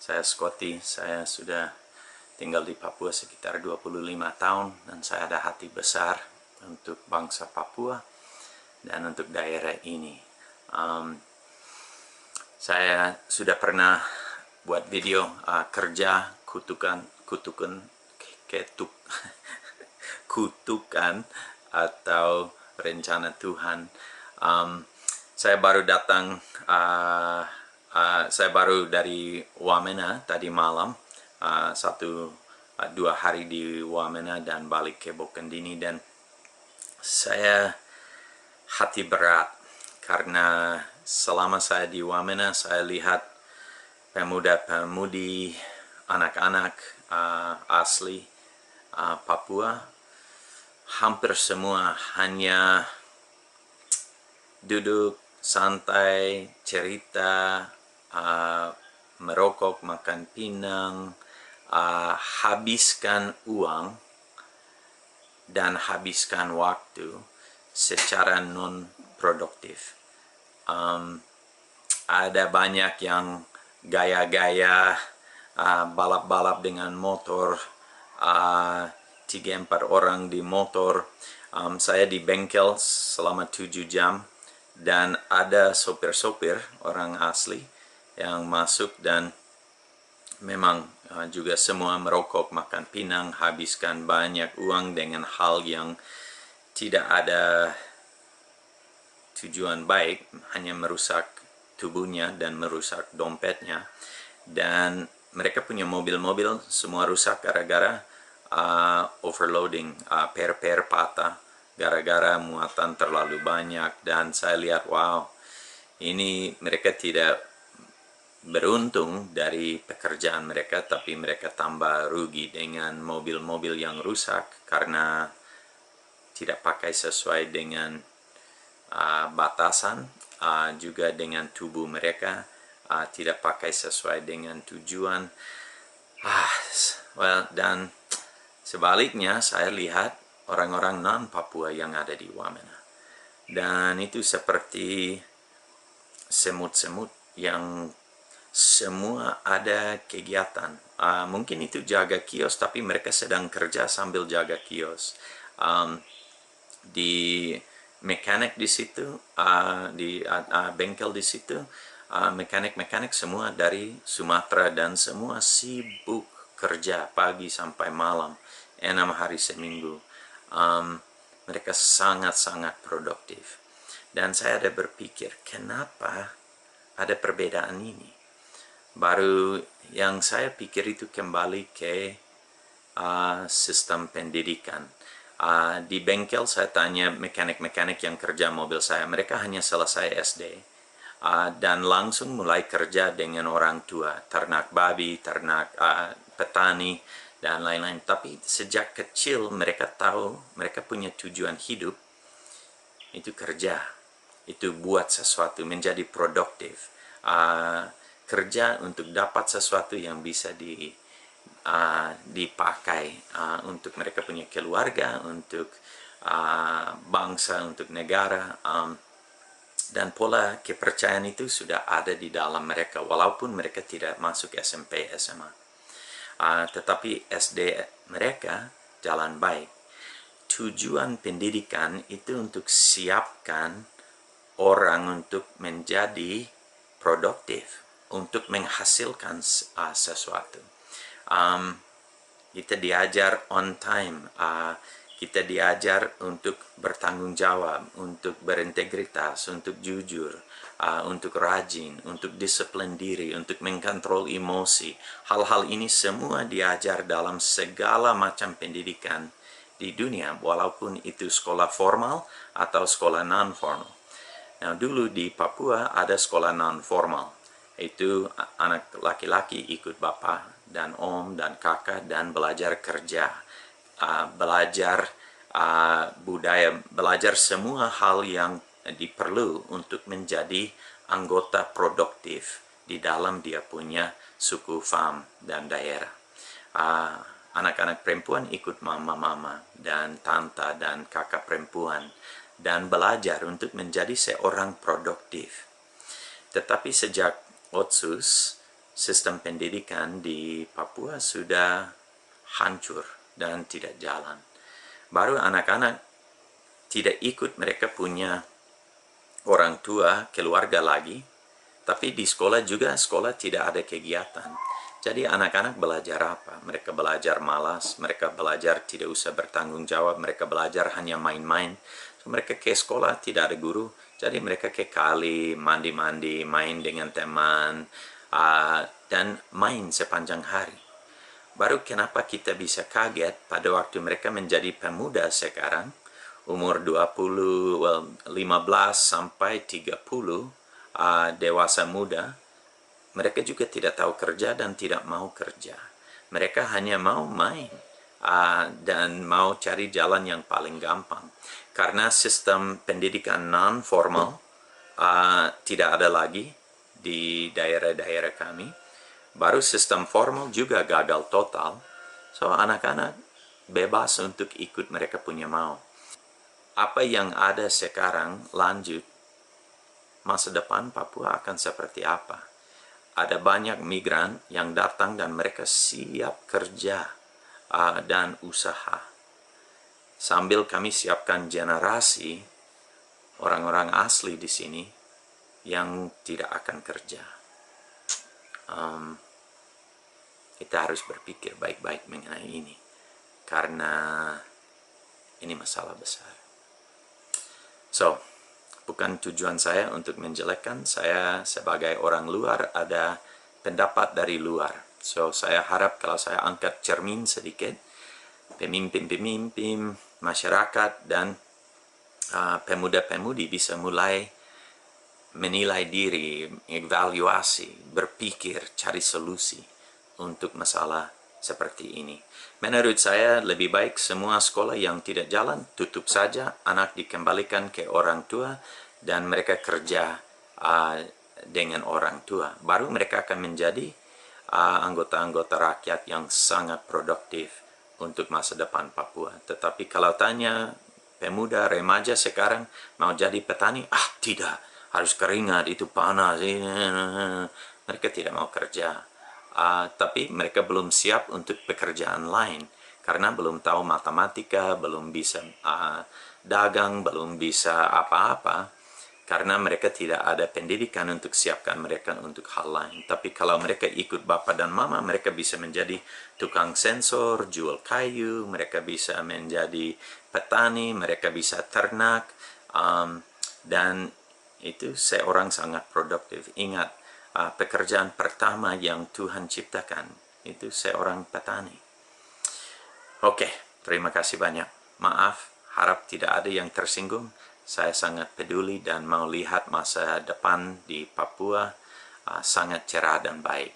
Saya Scotty, saya sudah tinggal di Papua sekitar 25 tahun dan saya ada hati besar untuk bangsa Papua dan untuk daerah ini. Saya sudah pernah buat video kerja kutukan atau rencana Tuhan. Saya baru datang, saya baru dari Wamena tadi malam, 2 hari di Wamena dan balik ke Bokendini, dan saya hati berat karena selama saya di Wamena saya lihat pemuda-pemudi, anak-anak asli Papua hampir semua hanya duduk santai, cerita, merokok, makan pinang, habiskan uang dan habiskan waktu secara non-produktif. Ada banyak yang gaya-gaya, balap-balap dengan motor, 3-4 orang di motor. Saya di bengkel selama 7 jam dan ada sopir-sopir orang asli yang masuk dan memang juga semua merokok, makan pinang, habiskan banyak uang dengan hal yang tidak ada tujuan baik, hanya merusak tubuhnya dan merusak dompetnya. Dan mereka punya mobil-mobil semua rusak gara-gara overloading, per patah gara-gara muatan terlalu banyak. Dan saya lihat, wow, ini mereka tidak beruntung dari pekerjaan mereka, tapi mereka tambah rugi dengan mobil-mobil yang rusak karena tidak pakai sesuai dengan batasan, juga dengan tubuh mereka tidak pakai sesuai dengan tujuan. Dan sebaliknya saya lihat orang-orang non-Papua yang ada di Wamena, dan itu seperti semut-semut yang semua ada kegiatan. Mungkin itu jaga kios, tapi mereka sedang kerja sambil jaga kios. Di mekanik di situ, di bengkel di situ, mekanik-mekanik semua dari Sumatera dan semua sibuk kerja pagi sampai malam, 6 hari seminggu. Mereka sangat-sangat produktif. Dan saya ada berpikir, kenapa ada perbedaan ini? Baru yang saya pikir itu kembali ke sistem pendidikan. Di bengkel saya tanya mekanik-mekanik yang kerja mobil saya, mereka hanya selesai SD dan langsung mulai kerja dengan orang tua, ternak babi, ternak petani, dan lain-lain. Tapi sejak kecil mereka tahu, mereka punya tujuan hidup, itu kerja, itu buat sesuatu, menjadi produktif, kerja untuk dapat sesuatu yang bisa dipakai untuk mereka punya keluarga, untuk bangsa, untuk negara. Dan pola kepercayaan itu sudah ada di dalam mereka walaupun mereka tidak masuk SMP, SMA. Tetapi SD mereka jalan baik. Tujuan pendidikan itu untuk siapkan orang untuk menjadi produktif, untuk menghasilkan sesuatu. Kita diajar on time, kita diajar untuk bertanggung jawab, untuk berintegritas, untuk jujur, untuk rajin, untuk disiplin diri, untuk mengkontrol emosi. Hal-hal ini semua diajar dalam segala macam pendidikan di dunia, walaupun itu sekolah formal atau sekolah non-formal. Nah, dulu di Papua ada sekolah non-formal. Itu anak laki-laki ikut bapak dan om dan kakak dan belajar kerja, belajar budaya, belajar semua hal yang diperlu untuk menjadi anggota produktif di dalam dia punya suku, fam, dan daerah. Anak-anak perempuan ikut mama-mama dan tante dan kakak perempuan dan belajar untuk menjadi seorang produktif. Tetapi sejak Otsus sistem pendidikan di Papua sudah hancur dan tidak jalan. Baru anak-anak tidak ikut, mereka punya orang tua, keluarga lagi, tapi di sekolah juga, sekolah tidak ada kegiatan. Jadi anak-anak belajar apa? Mereka belajar malas, mereka belajar tidak usah bertanggung jawab, mereka belajar hanya main-main. So, mereka ke sekolah tidak ada guru, jadi mereka ke kali, mandi-mandi, main dengan teman, dan main sepanjang hari. Baru kenapa kita bisa kaget pada waktu mereka menjadi pemuda sekarang, umur 15 sampai 30, dewasa muda, mereka juga tidak tahu kerja dan tidak mau kerja. Mereka hanya mau main dan mau cari jalan yang paling gampang. Karena sistem pendidikan non-formal tidak ada lagi di daerah-daerah kami. Baru sistem formal juga gagal total. So anak-anak bebas untuk ikut mereka punya mau. Apa yang ada sekarang lanjut, masa depan Papua akan seperti apa? Ada banyak migran yang datang dan mereka siap kerja dan usaha. Sambil kami siapkan generasi orang-orang asli di sini yang tidak akan kerja. Kita harus berpikir baik-baik mengenai ini, karena ini masalah besar. So, bukan tujuan saya untuk menjelekkan, saya sebagai orang luar ada pendapat dari luar. So, saya harap kalau saya angkat cermin sedikit, pemimpin-pemimpin, masyarakat, dan pemuda-pemudi bisa mulai menilai diri, evaluasi, berpikir, cari solusi untuk masalah seperti ini. Menurut saya lebih baik semua sekolah yang tidak jalan tutup saja, anak dikembalikan ke orang tua dan mereka kerja dengan orang tua. Baru mereka akan menjadi anggota-anggota rakyat yang sangat produktif untuk masa depan Papua. Tetapi kalau tanya pemuda, remaja sekarang mau jadi petani, tidak, harus keringat, itu panas, mereka tidak mau kerja. Tapi mereka belum siap untuk pekerjaan lain karena belum tahu matematika, belum bisa dagang, belum bisa apa-apa, karena mereka tidak ada pendidikan untuk siapkan mereka untuk hal lain. Tapi kalau mereka ikut bapak dan mama, mereka bisa menjadi tukang sensor, jual kayu, mereka bisa menjadi petani, mereka bisa ternak, dan itu seorang sangat produktif. Ingat, pekerjaan pertama yang Tuhan ciptakan itu seorang petani. Oke, terima kasih banyak. Maaf, harap tidak ada yang tersinggung. Saya sangat peduli dan mau lihat masa depan di Papua sangat cerah dan baik.